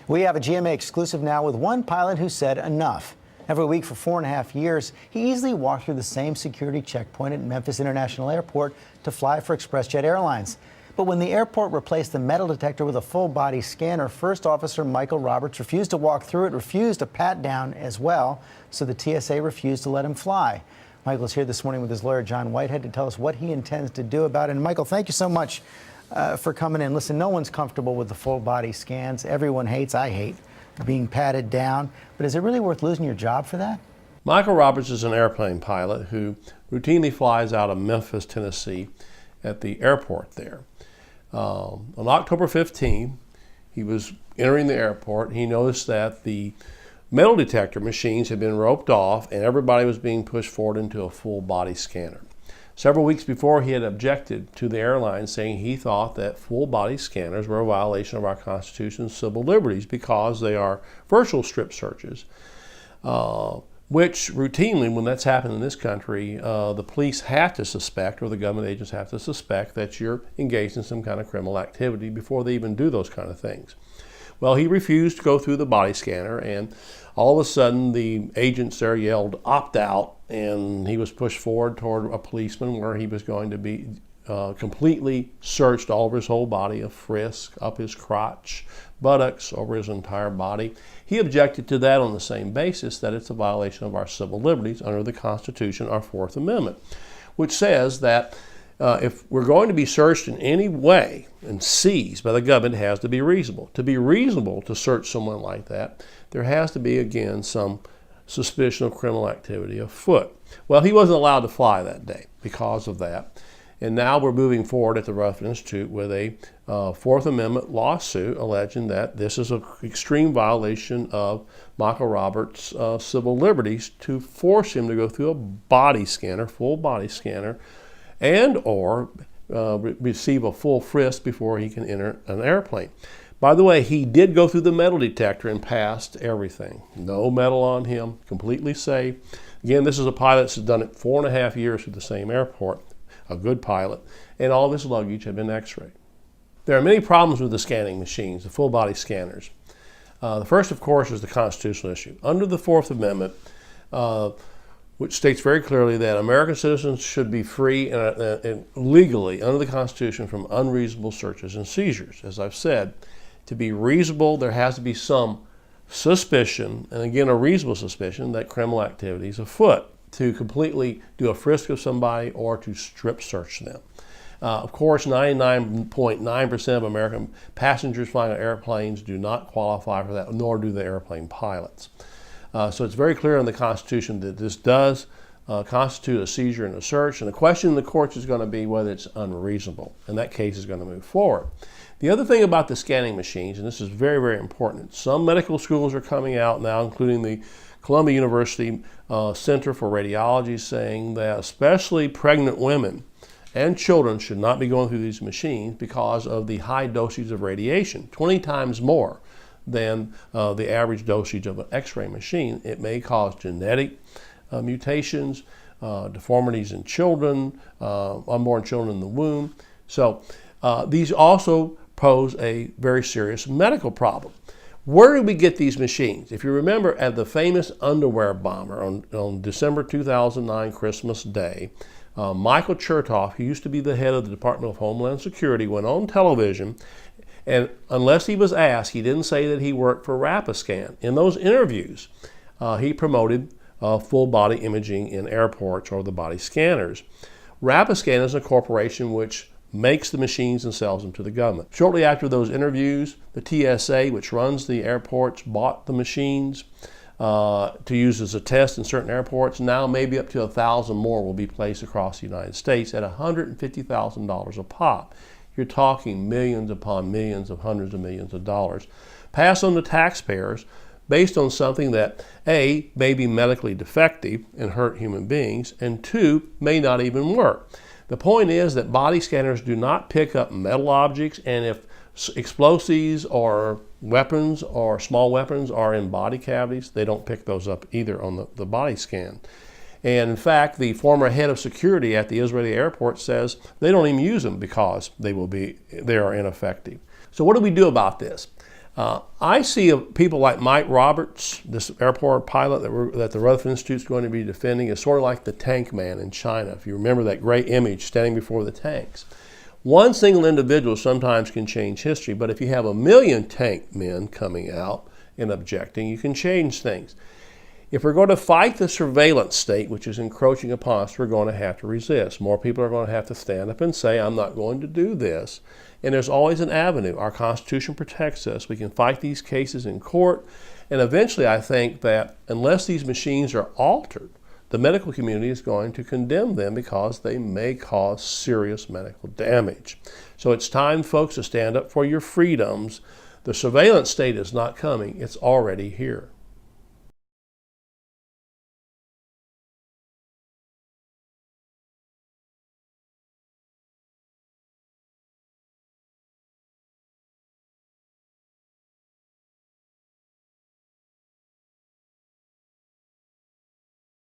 We have a GMA exclusive now with one pilot who said enough. Every week for 4.5 years, he easily walked through the same security checkpoint at Memphis International Airport to fly for ExpressJet Airlines. But when the airport replaced the metal detector with a full-body scanner, First Officer Michael Roberts refused to walk through it, refused a pat-down as well, so the TSA refused to let him fly. Michael's here this morning with his lawyer, John Whitehead, to tell us what he intends to do about it. And Michael, thank you so much for coming in. Listen, no one's comfortable with the full-body scans. Everyone hates, I hate, being patted down. But is it really worth losing your job for that? Michael Roberts is an airplane pilot who routinely flies out of Memphis, Tennessee at the airport there. On October 15, he was entering the airport. He noticed that the metal detector machines had been roped off and everybody was being pushed forward into a full body scanner. Several weeks before, he had objected to the airline, saying he thought that full body scanners were a violation of our Constitution's civil liberties because they are virtual strip searches, which routinely, when that's happened in this country, the police have to suspect, or the government agents have to suspect, that you're engaged in some kind of criminal activity before they even do those kind of things. Well, he refused to go through the body scanner, and all of a sudden the agents there yelled, "Opt out," and he was pushed forward toward a policeman where he was going to be completely searched all over his whole body, a frisk, up his crotch, buttocks, over his entire body. He objected to that on the same basis that it's a violation of our civil liberties under the Constitution, our Fourth Amendment, which says that if we're going to be searched in any way and seized by the government, it has to be reasonable. To be reasonable to search someone like that, there has to be, again, some suspicion of criminal activity afoot. Well, he wasn't allowed to fly that day because of that. And now we're moving forward at the Ruff Institute with a Fourth Amendment lawsuit alleging that this is an extreme violation of Michael Roberts' civil liberties to force him to go through a body scanner, full body scanner, and or receive a full frisk before he can enter an airplane. By the way, he did go through the metal detector and passed everything. No metal on him, completely safe. Again, this is a pilot that's done it 4.5 years through the same airport, a good pilot, and all of his luggage had been x-rayed. There are many problems with the scanning machines, the full body scanners. The first, of course, is the constitutional issue. Under the Fourth Amendment, which states very clearly that American citizens should be free and legally, under the Constitution, from unreasonable searches and seizures. As I've said, to be reasonable, there has to be some suspicion, and again, a reasonable suspicion, that criminal activity is afoot, to completely do a frisk of somebody or to strip search them. Of course, 99.9% of American passengers flying on airplanes do not qualify for that, nor do the airplane pilots. So it's very clear in the Constitution that this does constitute a seizure and a search, and the question in the courts is going to be whether it's unreasonable, and that case is going to move forward. The other thing about the scanning machines, and this is very, very important, some medical schools are coming out now, including the Columbia University Center for Radiology, saying that especially pregnant women and children should not be going through these machines because of the high dosage of radiation, 20 times more than the average dosage of an X-ray machine. It may cause genetic mutations, deformities in children, unborn children in the womb. So these also pose a very serious medical problem. Where do we get these machines? If you remember, at the famous underwear bomber on December 2009, Christmas Day, Michael Chertoff, who used to be the head of the Department of Homeland Security, went on television, and unless he was asked, he didn't say that he worked for Rapiscan. In those interviews, he promoted full body imaging in airports, or the body scanners. Rapiscan is a corporation which makes the machines and sells them to the government. Shortly after those interviews, the TSA, which runs the airports, bought the machines to use as a test in certain airports. Now maybe up to 1,000 more will be placed across the United States at $150,000 a pop. You're talking millions upon millions of hundreds of millions of dollars passed on to taxpayers based on something that A, may be medically defective and hurt human beings, and 2, may not even work. The point is that body scanners do not pick up metal objects, and if explosives or weapons or small weapons are in body cavities, they don't pick those up either on the body scan. And in fact, the former head of security at the Israeli airport says they don't even use them because they are ineffective. So what do we do about this? I see people like Mike Roberts, this airport pilot that the Rutherford Institute is going to be defending, is sort of like the tank man in China. If you remember that great image standing before the tanks. One single individual sometimes can change history, but if you have 1 million tank men coming out and objecting, you can change things. If we're going to fight the surveillance state, which is encroaching upon us, we're going to have to resist. More people are going to have to stand up and say, I'm not going to do this. And there's always an avenue. Our Constitution protects us. We can fight these cases in court. And eventually, I think that unless these machines are altered, the medical community is going to condemn them because they may cause serious medical damage. So it's time, folks, to stand up for your freedoms. The surveillance state is not coming. It's already here.